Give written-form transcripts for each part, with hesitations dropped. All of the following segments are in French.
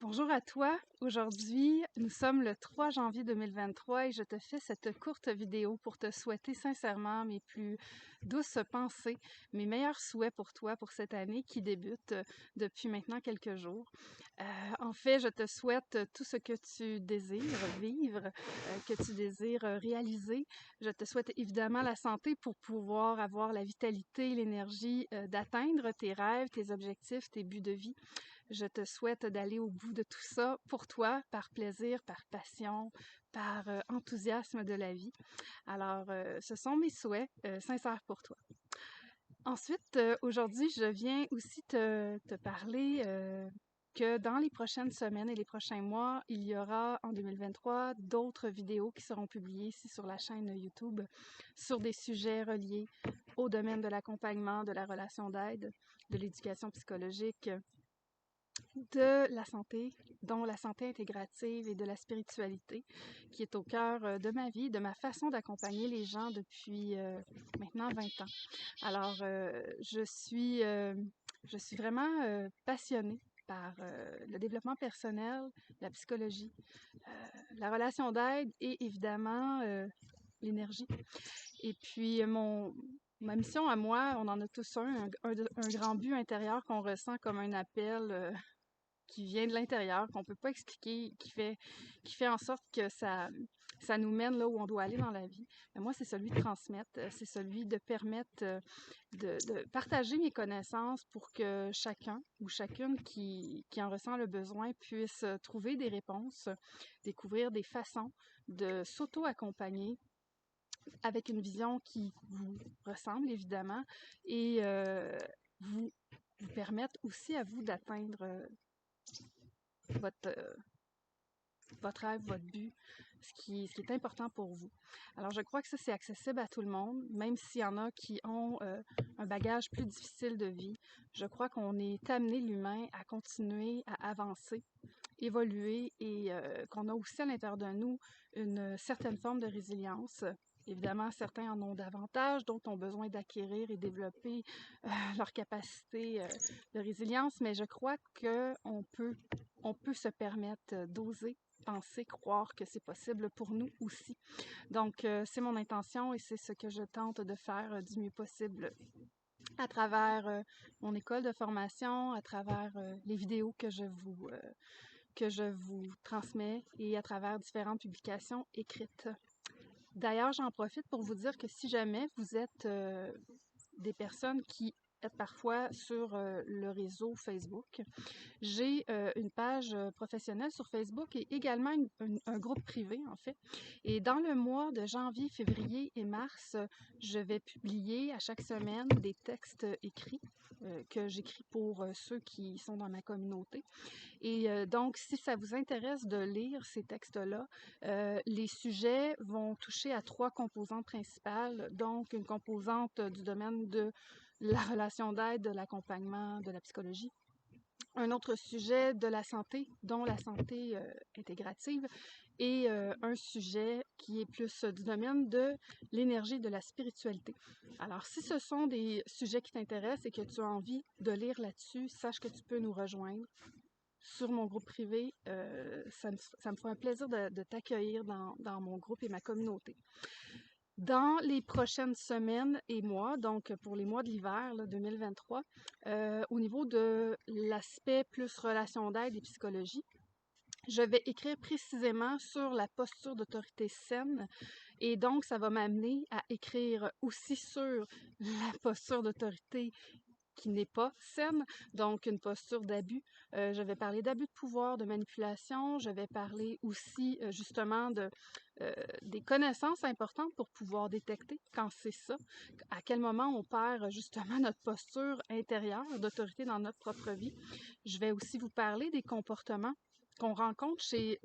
Bonjour à toi. Aujourd'hui, nous sommes le 3 janvier 2023 et je te fais cette courte vidéo pour te souhaiter sincèrement mes plus douces pensées, mes meilleurs souhaits pour toi pour cette année qui débute depuis maintenant quelques jours. En fait, je te souhaite tout ce que tu désires vivre, que tu désires réaliser. Je te souhaite évidemment la santé pour pouvoir avoir la vitalité, l'énergie d'atteindre tes rêves, tes objectifs, tes buts de vie. Je te souhaite d'aller au bout de tout ça pour toi, par plaisir, par passion, par enthousiasme de la vie. Alors, ce sont mes souhaits sincères pour toi. Ensuite, aujourd'hui, je viens aussi te parler que dans les prochaines semaines et les prochains mois, il y aura en 2023 d'autres vidéos qui seront publiées ici sur la chaîne YouTube sur des sujets reliés au domaine de l'accompagnement, de la relation d'aide, de l'éducation psychologique, de la santé, dont la santé intégrative et de la spiritualité, qui est au cœur de ma vie, de ma façon d'accompagner les gens depuis maintenant 20 ans. Alors, je suis vraiment passionnée par le développement personnel, la psychologie, la relation d'aide et évidemment l'énergie. Et puis, ma mission à moi, on en a tous un grand but intérieur qu'on ressent comme un appel qui vient de l'intérieur, qu'on peut pas expliquer, qui fait en sorte que ça nous mène là où on doit aller dans la vie. Mais moi, c'est celui de transmettre, c'est celui de permettre de partager mes connaissances pour que chacun ou chacune qui en ressent le besoin puisse trouver des réponses, découvrir des façons de s'auto-accompagner avec une vision qui vous ressemble évidemment et vous, vous permettre aussi à vous d'atteindre votre, votre rêve, votre but, ce qui est important pour vous. Alors, je crois que ça, c'est accessible à tout le monde, même s'il y en a qui ont un bagage plus difficile de vie. Je crois qu'on est amené, l'humain, à continuer à avancer, évoluer et qu'on a aussi à l'intérieur de nous une certaine forme de résilience. Évidemment, certains en ont davantage, d'autres ont besoin d'acquérir et développer leur capacité de résilience, mais je crois on peut se permettre d'oser penser, croire que c'est possible pour nous aussi. Donc, c'est mon intention et c'est ce que je tente de faire du mieux possible à travers mon école de formation, à travers les vidéos que je vous transmets et à travers différentes publications écrites. D'ailleurs, j'en profite pour vous dire que si jamais vous êtes des personnes qui êtes parfois sur le réseau Facebook, j'ai une page professionnelle sur Facebook et également un groupe privé, en fait. Et dans le mois de janvier, février et mars, je vais publier à chaque semaine des textes écrits que j'écris pour ceux qui sont dans ma communauté. Et donc, si ça vous intéresse de lire ces textes-là, les sujets vont toucher à 3 composantes principales. Donc, une composante du domaine de la relation d'aide, de l'accompagnement, de la psychologie. Un autre sujet de la santé, dont la santé intégrative, et un sujet qui est plus du domaine de l'énergie, de la spiritualité. Alors, si ce sont des sujets qui t'intéressent et que tu as envie de lire là-dessus, sache que tu peux nous rejoindre sur mon groupe privé. Ça me fera un plaisir de t'accueillir dans mon groupe et ma communauté. Dans les prochaines semaines et mois, donc pour les mois de l'hiver 2023, au niveau de l'aspect plus relation d'aide et psychologie, je vais écrire précisément sur la posture d'autorité saine et donc ça va m'amener à écrire aussi sur la posture d'autorité qui n'est pas saine, donc une posture d'abus. Je vais parler d'abus de pouvoir, de manipulation. Je vais parler aussi justement des connaissances importantes pour pouvoir détecter quand c'est ça, à quel moment on perd justement notre posture intérieure d'autorité dans notre propre vie. Je vais aussi vous parler des comportements qu'on rencontre chez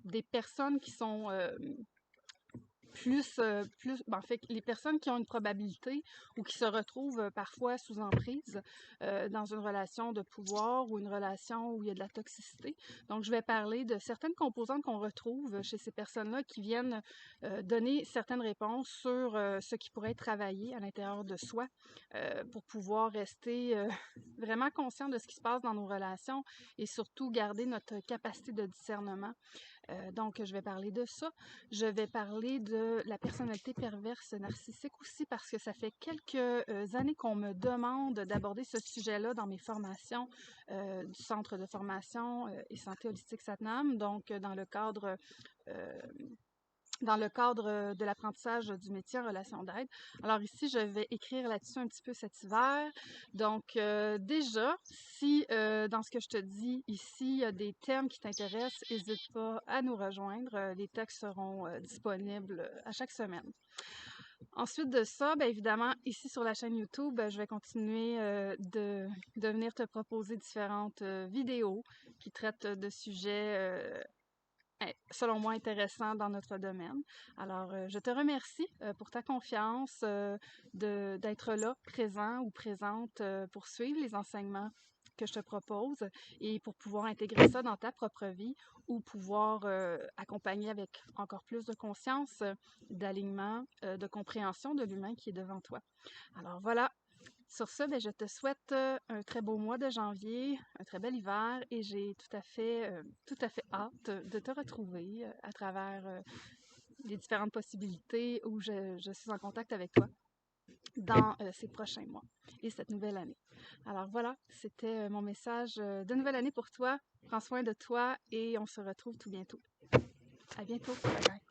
des personnes qui sont en fait, les personnes qui ont une probabilité ou qui se retrouvent parfois sous emprise dans une relation de pouvoir ou une relation où il y a de la toxicité. Donc, je vais parler de certaines composantes qu'on retrouve chez ces personnes-là qui viennent donner certaines réponses sur ce qui pourrait être travaillé à l'intérieur de soi pour pouvoir rester vraiment conscient de ce qui se passe dans nos relations et surtout garder notre capacité de discernement. Donc, je vais parler de ça. Je vais parler de la personnalité perverse narcissique aussi parce que ça fait quelques années qu'on me demande d'aborder ce sujet-là dans mes formations du Centre de formation et santé holistique Satnam. Donc, dans le cadre de l'apprentissage du métier en relation d'aide. Alors ici, je vais écrire là-dessus un petit peu cet hiver. Donc déjà, si dans ce que je te dis ici, il y a des thèmes qui t'intéressent, n'hésite pas à nous rejoindre. Les textes seront disponibles à chaque semaine. Ensuite de ça, bien évidemment, ici sur la chaîne YouTube, je vais continuer de venir te proposer différentes vidéos qui traitent de sujets selon moi, intéressant dans notre domaine. Alors, je te remercie pour ta confiance, d'être là, présent ou présente pour suivre les enseignements que je te propose et pour pouvoir intégrer ça dans ta propre vie ou pouvoir accompagner avec encore plus de conscience, d'alignement, de compréhension de l'humain qui est devant toi. Alors voilà, sur ce, je te souhaite un très beau mois de janvier, un très bel hiver et j'ai tout à fait hâte de te retrouver à travers les différentes possibilités où je suis en contact avec toi dans ces prochains mois et cette nouvelle année. Alors voilà, c'était mon message de nouvelle année pour toi. Prends soin de toi et on se retrouve tout bientôt. À bientôt. Bye bye.